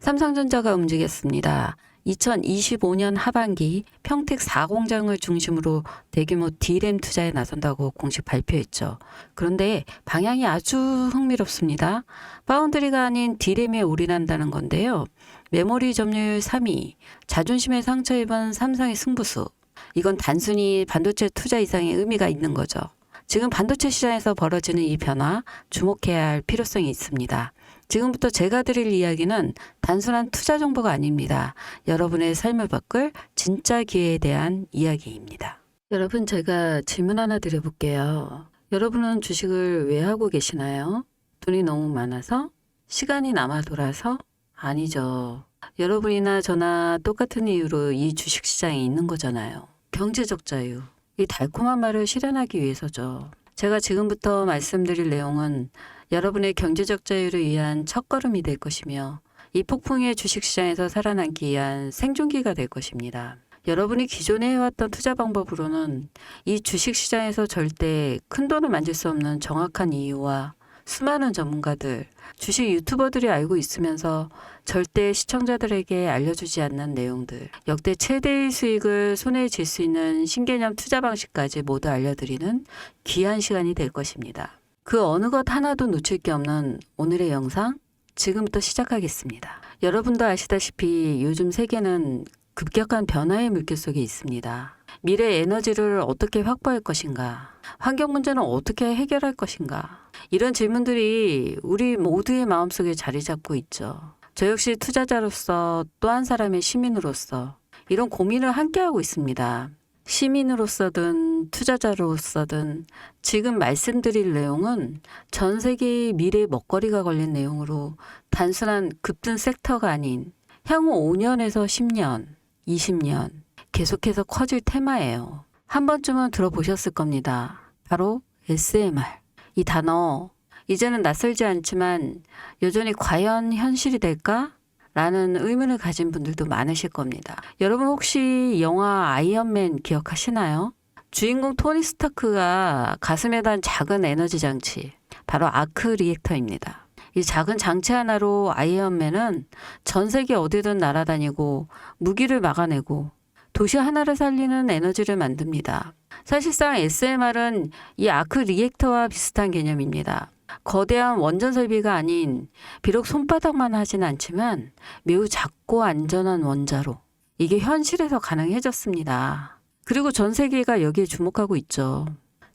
삼성전자가 움직였습니다. 2025년 하반기 평택 4공장을 중심으로 대규모 D램 투자에 나선다고 공식 발표했죠. 그런데 방향이 아주 흥미롭습니다. 파운드리가 아닌 D램에 올인한다는 건데요. 메모리 점유율 3위, 자존심에 상처 입은 삼성의 승부수. 이건 단순히 반도체 투자 이상의 의미가 있는 거죠. 지금 반도체 시장에서 벌어지는 이 변화 주목해야 할 필요성이 있습니다. 지금부터 제가 드릴 이야기는 단순한 투자 정보가 아닙니다. 여러분의 삶을 바꿀 진짜 기회에 대한 이야기입니다. 여러분, 제가 질문 하나 드려볼게요. 여러분은 주식을 왜 하고 계시나요? 돈이 너무 많아서? 시간이 남아 돌아서? 아니죠. 여러분이나 저나 똑같은 이유로 이 주식시장에 있는 거잖아요. 경제적 자유. 이 달콤한 말을 실현하기 위해서죠. 제가 지금부터 말씀드릴 내용은 여러분의 경제적 자유를 위한 첫걸음이 될 것이며 이 폭풍의 주식시장에서 살아남기 위한 생존기가 될 것입니다. 여러분이 기존에 해왔던 투자 방법으로는 이 주식시장에서 절대 큰돈을 만질 수 없는 정확한 이유와 수많은 전문가들, 주식 유튜버들이 알고 있으면서 절대 시청자들에게 알려주지 않는 내용들, 역대 최대의 수익을 손에 쥘 수 있는 신개념 투자 방식까지 모두 알려드리는 귀한 시간이 될 것입니다. 그 어느 것 하나도 놓칠 게 없는 오늘의 영상, 지금부터 시작하겠습니다. 여러분도 아시다시피 요즘 세계는 급격한 변화의 물결 속에 있습니다. 미래 에너지를 어떻게 확보할 것인가? 환경 문제는 어떻게 해결할 것인가? 이런 질문들이 우리 모두의 마음속에 자리 잡고 있죠. 저 역시 투자자로서 또 한 사람의 시민으로서 이런 고민을 함께하고 있습니다. 시민으로서든 투자자로서든 지금 말씀드릴 내용은 전 세계의 미래 먹거리가 걸린 내용으로 단순한 급등 섹터가 아닌 향후 5년에서 10년, 20년 계속해서 커질 테마예요. 한 번쯤은 들어보셨을 겁니다. 바로 SMR. 이 단어 이제는 낯설지 않지만 여전히 과연 현실이 될까? 라는 의문을 가진 분들도 많으실 겁니다. 여러분 혹시 영화 아이언맨 기억하시나요? 주인공 토니 스타크가 가슴에 단 작은 에너지 장치, 바로 아크 리액터입니다. 이 작은 장치 하나로 아이언맨은 전 세계 어디든 날아다니고 무기를 막아내고 도시 하나를 살리는 에너지를 만듭니다. 사실상 SMR은 이 아크 리액터와 비슷한 개념입니다. 거대한 원전 설비가 아닌 비록 손바닥만 하진 않지만 매우 작고 안전한 원자로 이게 현실에서 가능해졌습니다. 그리고 전 세계가 여기에 주목하고 있죠.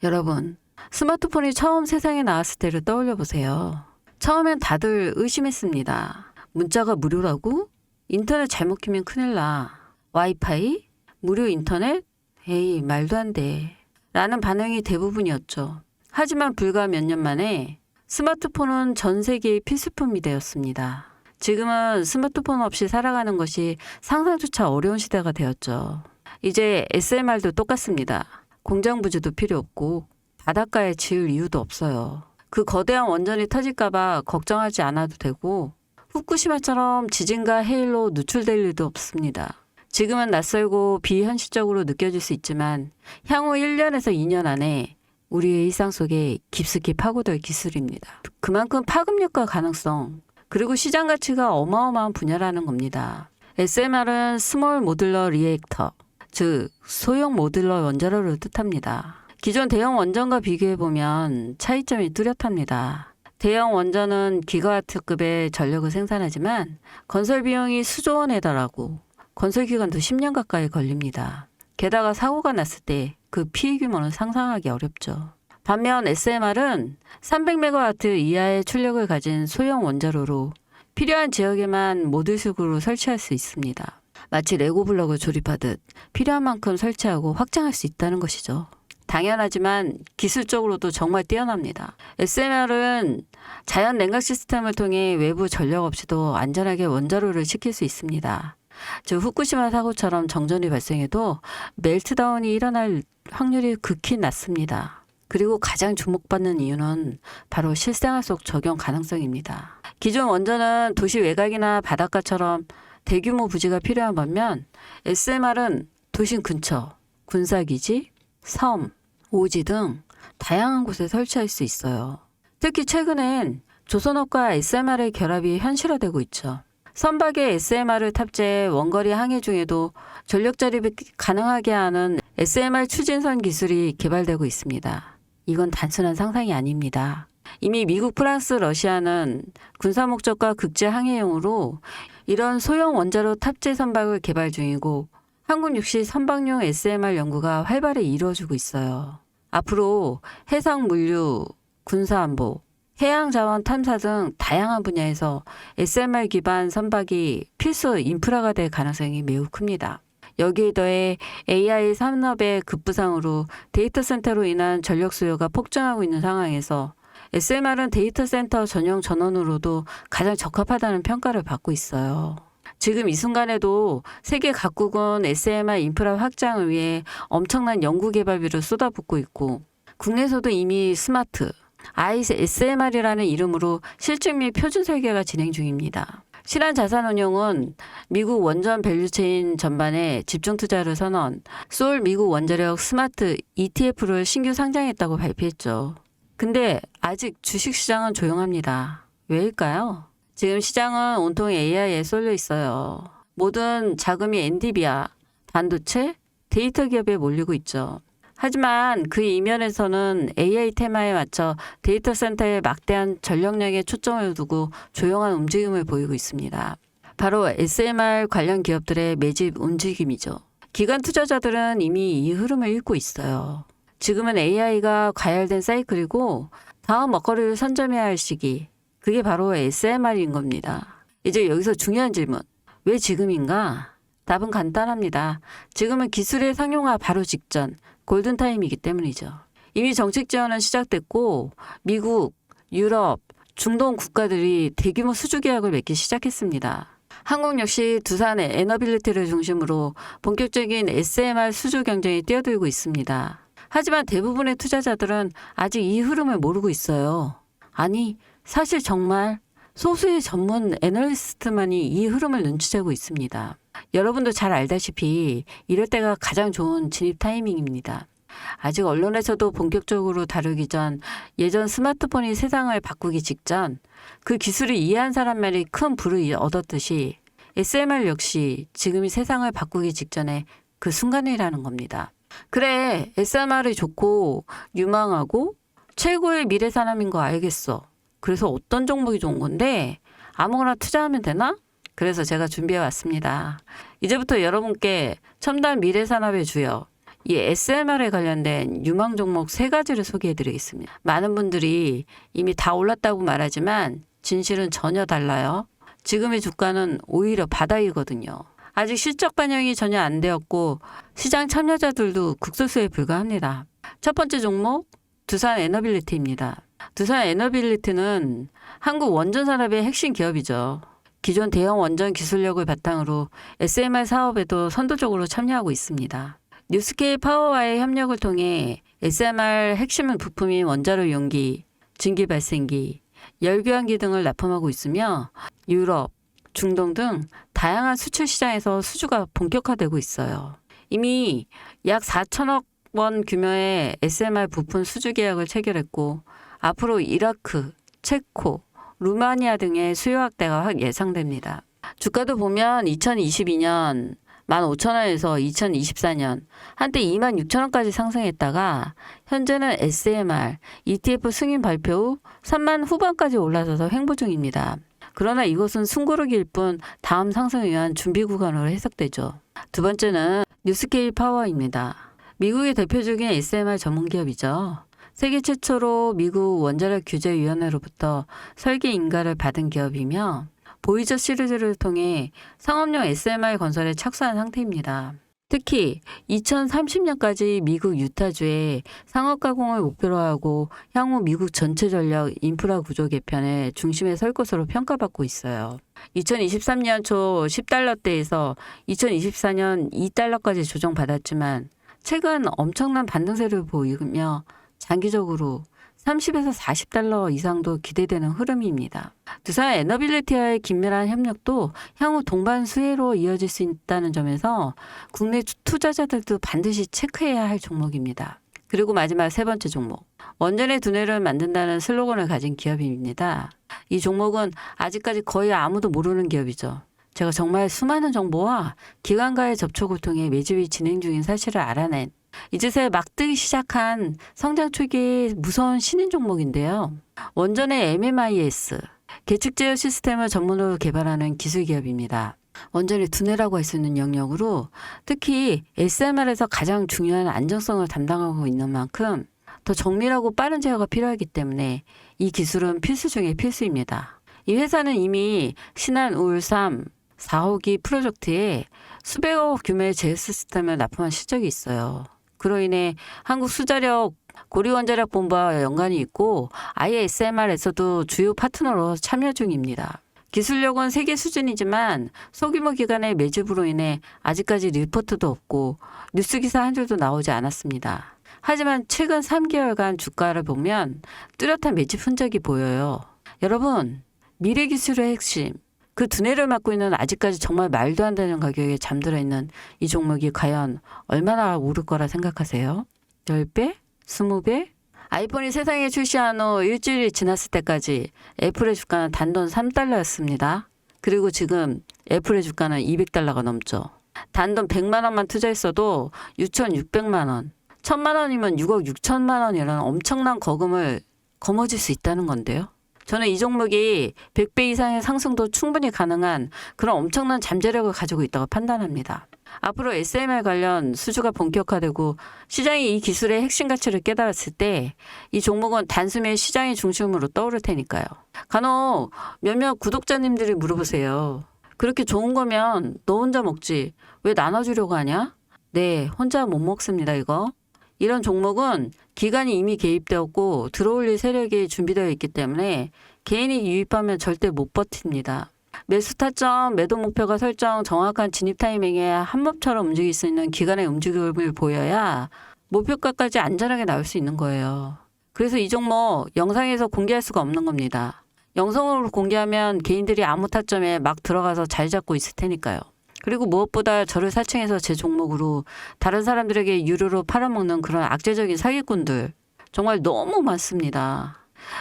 여러분, 스마트폰이 처음 세상에 나왔을 때를 떠올려 보세요. 처음엔 다들 의심했습니다. 문자가 무료라고? 인터넷 잘못 키면 큰일 나. 와이파이? 무료 인터넷? 에이, 말도 안 돼. 라는 반응이 대부분이었죠. 하지만 불과 몇 년 만에 스마트폰은 전 세계의 필수품이 되었습니다. 지금은 스마트폰 없이 살아가는 것이 상상조차 어려운 시대가 되었죠. 이제 SMR도 똑같습니다. 공장 부지도 필요 없고 바닷가에 지을 이유도 없어요. 그 거대한 원전이 터질까봐 걱정하지 않아도 되고 후쿠시마처럼 지진과 해일로 누출될 일도 없습니다. 지금은 낯설고 비현실적으로 느껴질 수 있지만 향후 1년에서 2년 안에 우리의 일상 속에 깊숙이 파고들 기술입니다. 그만큼 파급력과 가능성, 그리고 시장 가치가 어마어마한 분야라는 겁니다. SMR은 스몰 모듈러 리액터, 즉 소형 모듈러 원자로를 뜻합니다. 기존 대형 원전과 비교해보면 차이점이 뚜렷합니다. 대형 원전은 기가와트급의 전력을 생산하지만 건설 비용이 수조 원에 달하고 건설 기간도 10년 가까이 걸립니다. 게다가 사고가 났을 때 그 피해 규모는 상상하기 어렵죠. 반면 SMR은 300메가와트 이하의 출력을 가진 소형 원자로로 필요한 지역에만 모듈식으로 설치할 수 있습니다. 마치 레고 블록을 조립하듯 필요한 만큼 설치하고 확장할 수 있다는 것이죠. 당연하지만 기술적으로도 정말 뛰어납니다. SMR은 자연 냉각 시스템을 통해 외부 전력 없이도 안전하게 원자로를 식힐 수 있습니다. 즉 후쿠시마 사고처럼 정전이 발생해도 멜트다운이 일어날 확률이 극히 낮습니다. 그리고 가장 주목받는 이유는 바로 실생활 속 적용 가능성입니다. 기존 원전은 도시 외곽이나 바닷가처럼 대규모 부지가 필요한 반면 SMR은 도심 근처, 군사기지, 섬, 오지 등 다양한 곳에 설치할 수 있어요. 특히 최근엔 조선업과 SMR의 결합이 현실화되고 있죠. 선박에 SMR을 탑재해 원거리 항해 중에도 전력 자립이 가능하게 하는 SMR 추진선 기술이 개발되고 있습니다. 이건 단순한 상상이 아닙니다. 이미 미국, 프랑스, 러시아는 군사 목적과 국제 항해용으로 이런 소형 원자로 탑재 선박을 개발 중이고 한국 역시 선박용 SMR 연구가 활발히 이루어지고 있어요. 앞으로 해상 물류, 군사안보, 해양자원 탐사 등 다양한 분야에서 SMR 기반 선박이 필수 인프라가 될 가능성이 매우 큽니다. 여기에 더해 AI 산업의 급부상으로 데이터 센터로 인한 전력 수요가 폭증하고 있는 상황에서 SMR은 데이터 센터 전용 전원으로도 가장 적합하다는 평가를 받고 있어요. 지금 이 순간에도 세계 각국은 SMR 인프라 확장을 위해 엄청난 연구 개발비를 쏟아붓고 있고 국내에서도 이미 스마트, SMR이라는 이름으로 실증 및 표준 설계가 진행 중입니다. 신한자산운용은 미국 원전 밸류체인 전반에 집중 투자를 선언, 소울 미국 원자력 스마트 ETF를 신규 상장했다고 발표했죠. 근데 아직 주식시장은 조용합니다. 왜일까요? 지금 시장은 온통 AI에 쏠려 있어요. 모든 자금이 엔비디아, 반도체, 데이터 기업에 몰리고 있죠. 하지만 그 이면에서는 AI 테마에 맞춰 데이터 센터에 막대한 전력량에 초점을 두고 조용한 움직임을 보이고 있습니다. 바로 SMR 관련 기업들의 매집 움직임이죠. 기관 투자자들은 이미 이 흐름을 읽고 있어요. 지금은 AI가 과열된 사이클이고 다음 먹거리를 선점해야 할 시기. 그게 바로 SMR인 겁니다. 이제 여기서 중요한 질문. 왜 지금인가? 답은 간단합니다. 지금은 기술의 상용화 바로 직전, 골든타임이기 때문이죠. 이미 정책 지원은 시작됐고 미국, 유럽, 중동 국가들이 대규모 수주 계약을 맺기 시작했습니다. 한국 역시 두산의 에너빌리티를 중심으로 본격적인 SMR 수주 경쟁에 뛰어들고 있습니다. 하지만 대부분의 투자자들은 아직 이 흐름을 모르고 있어요. 아니, 사실 정말 소수의 전문 애널리스트만이 이 흐름을 눈치채고 있습니다. 여러분도 잘 알다시피 이럴 때가 가장 좋은 진입 타이밍입니다. 아직 언론에서도 본격적으로 다루기 전 예전 스마트폰이 세상을 바꾸기 직전 그 기술을 이해한 사람만이 큰 부를 얻었듯이 SMR 역시 지금이 세상을 바꾸기 직전에 그 순간이라는 겁니다. 그래, SMR이 좋고 유망하고 최고의 미래 산업인 거 알겠어. 그래서 어떤 종목이 좋은 건데 아무거나 투자하면 되나? 그래서 제가 준비해 왔습니다. 이제부터 여러분께 첨단 미래 산업의 주역, 이 SMR에 관련된 유망 종목 3가지를 소개해 드리겠습니다. 많은 분들이 이미 다 올랐다고 말하지만 진실은 전혀 달라요. 지금의 주가는 오히려 바닥이거든요. 아직 실적 반영이 전혀 안 되었고 시장 참여자들도 극소수에 불과합니다. 첫 번째 종목, 두산 에너빌리티입니다. 두산 에너빌리티는 한국 원전 산업의 핵심 기업이죠. 기존 대형 원전 기술력을 바탕으로 SMR 사업에도 선도적으로 참여하고 있습니다. 뉴스케일 파워와의 협력을 통해 SMR 핵심 부품인 원자로 용기, 증기 발생기, 열교환기 등을 납품하고 있으며 유럽, 중동 등 다양한 수출 시장에서 수주가 본격화되고 있어요. 이미 약 4천억 원 규모의 SMR 부품 수주 계약을 체결했고 앞으로 이라크, 체코, 루마니아 등의 수요 확대가 예상됩니다. 주가도 보면 2022년 15,000원에서 2024년 한때 26,000원까지 상승했다가 현재는 SMR, ETF 승인 발표 후 3만 후반까지 올라서서 횡보 중입니다. 그러나 이것은 숨고르기일 뿐 다음 상승을 위한 준비 구간으로 해석되죠. 두 번째는 뉴스케일 파워입니다. 미국의 대표적인 SMR 전문기업이죠. 세계 최초로 미국 원자력 규제위원회로부터 설계 인가를 받은 기업이며 보이저 시리즈를 통해 상업용 SMR 건설에 착수한 상태입니다. 특히 2030년까지 미국 유타주에 상업 가공을 목표로 하고 향후 미국 전체 전력 인프라 구조 개편의 중심에 설 것으로 평가받고 있어요. 2023년 초 10달러대에서 2024년 2달러까지 조정받았지만 최근 엄청난 반등세를 보이며 장기적으로 30에서 40달러 이상도 기대되는 흐름입니다. 두산 에너빌리티와의 긴밀한 협력도 향후 동반 수혜로 이어질 수 있다는 점에서 국내 투자자들도 반드시 체크해야 할 종목입니다. 그리고 마지막 세 번째 종목. 원전의 두뇌를 만든다는 슬로건을 가진 기업입니다. 이 종목은 아직까지 거의 아무도 모르는 기업이죠. 제가 정말 수많은 정보와 기관과의 접촉을 통해 매집이 진행 중인 사실을 알아낸 이제서야 막 뜨기 시작한 성장 초기의 무서운 신인 종목인데요. 원전의 MMIS, 계측 제어 시스템을 전문으로 개발하는 기술 기업입니다. 원전의 두뇌라고 할 수 있는 영역으로 특히 SMR에서 가장 중요한 안정성을 담당하고 있는 만큼 더 정밀하고 빠른 제어가 필요하기 때문에 이 기술은 필수 중에 필수입니다. 이 회사는 이미 신한 울삼 4호기 프로젝트에 수백억 규모의 제어 시스템을 납품한 실적이 있어요. 그로 인해 한국수자력 고리원자력본부와 연관이 있고 아예 SMR에서도 주요 파트너로 참여 중입니다. 기술력은 세계 수준이지만 소규모 기관의 매집으로 인해 아직까지 리포트도 없고 뉴스기사 한 줄도 나오지 않았습니다. 하지만 최근 3개월간 주가를 보면 뚜렷한 매집 흔적이 보여요. 여러분, 미래 기술의 핵심, 그 두뇌를 맡고 있는 아직까지 정말 말도 안 되는 가격에 잠들어 있는 이 종목이 과연 얼마나 오를 거라 생각하세요? 10배? 20배? 아이폰이 세상에 출시한 후 일주일이 지났을 때까지 애플의 주가는 단돈 3달러였습니다. 그리고 지금 애플의 주가는 200달러가 넘죠. 단돈 100만 원만 투자했어도 6,600만 원, 1,000만 원이면 6억 6천만 원이라는 엄청난 거금을 거머쥘 수 있다는 건데요. 저는 이 종목이 100배 이상의 상승도 충분히 가능한 그런 엄청난 잠재력을 가지고 있다고 판단합니다. 앞으로 SMR 관련 수주가 본격화되고 시장이 이 기술의 핵심 가치를 깨달았을 때 이 종목은 단숨에 시장의 중심으로 떠오를 테니까요. 간혹 몇몇 구독자님들이 물어보세요. 그렇게 좋은 거면 너 혼자 먹지 왜 나눠주려고 하냐? 네, 혼자 못 먹습니다 이거. 이런 종목은 기관이 이미 개입되었고 들어올릴 세력이 준비되어 있기 때문에 개인이 유입하면 절대 못 버팁니다. 매수 타점, 매도 목표가 설정, 정확한 진입 타이밍에 한몸처럼 움직일 수 있는 기관의 움직임을 보여야 목표가까지 안전하게 나올 수 있는 거예요. 그래서 이 종목 영상에서 공개할 수가 없는 겁니다. 영상으로 공개하면 개인들이 아무 타점에 막 들어가서 자리 잡고 있을 테니까요. 그리고 무엇보다 저를 사칭해서 제 종목으로 다른 사람들에게 유료로 팔아먹는 그런 악재적인 사기꾼들 정말 너무 많습니다.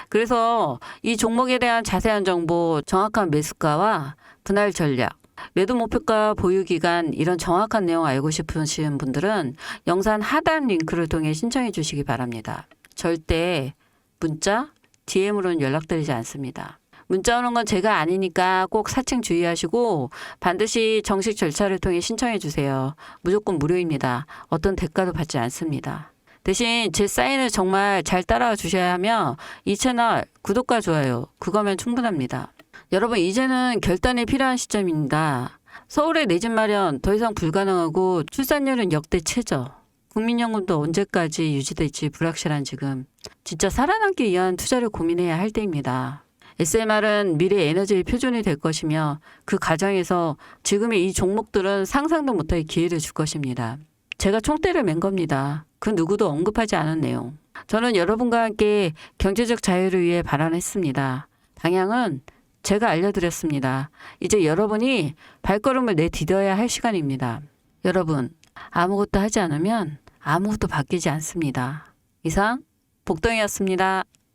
그래서 이 종목에 대한 자세한 정보, 정확한 매수가와 분할 전략, 매도 목표가 보유 기간 이런 정확한 내용 알고 싶으신 분들은 영상 하단 링크를 통해 신청해 주시기 바랍니다. 절대 문자, DM으로는 연락드리지 않습니다. 문자 오는 건 제가 아니니까 꼭 사칭 주의하시고 반드시 정식 절차를 통해 신청해 주세요. 무조건 무료입니다. 어떤 대가도 받지 않습니다. 대신 제 사인을 정말 잘 따라와 주셔야 하며 이 채널 구독과 좋아요 그거면 충분합니다. 여러분 이제는 결단이 필요한 시점입니다. 서울의 내 집 마련 더 이상 불가능하고 출산율은 역대 최저. 국민연금도 언제까지 유지될지 불확실한 지금 진짜 살아남기 위한 투자를 고민해야 할 때입니다. SMR은 미래 에너지의 표준이 될 것이며 그 과정에서 지금의 이 종목들은 상상도 못할 기회를 줄 것입니다. 제가 총대를 맨 겁니다. 그 누구도 언급하지 않은 내용. 저는 여러분과 함께 경제적 자유를 위해 발언했습니다. 방향은 제가 알려드렸습니다. 이제 여러분이 발걸음을 내디뎌야 할 시간입니다. 여러분, 아무것도 하지 않으면 아무것도 바뀌지 않습니다. 이상 복덩이였습니다.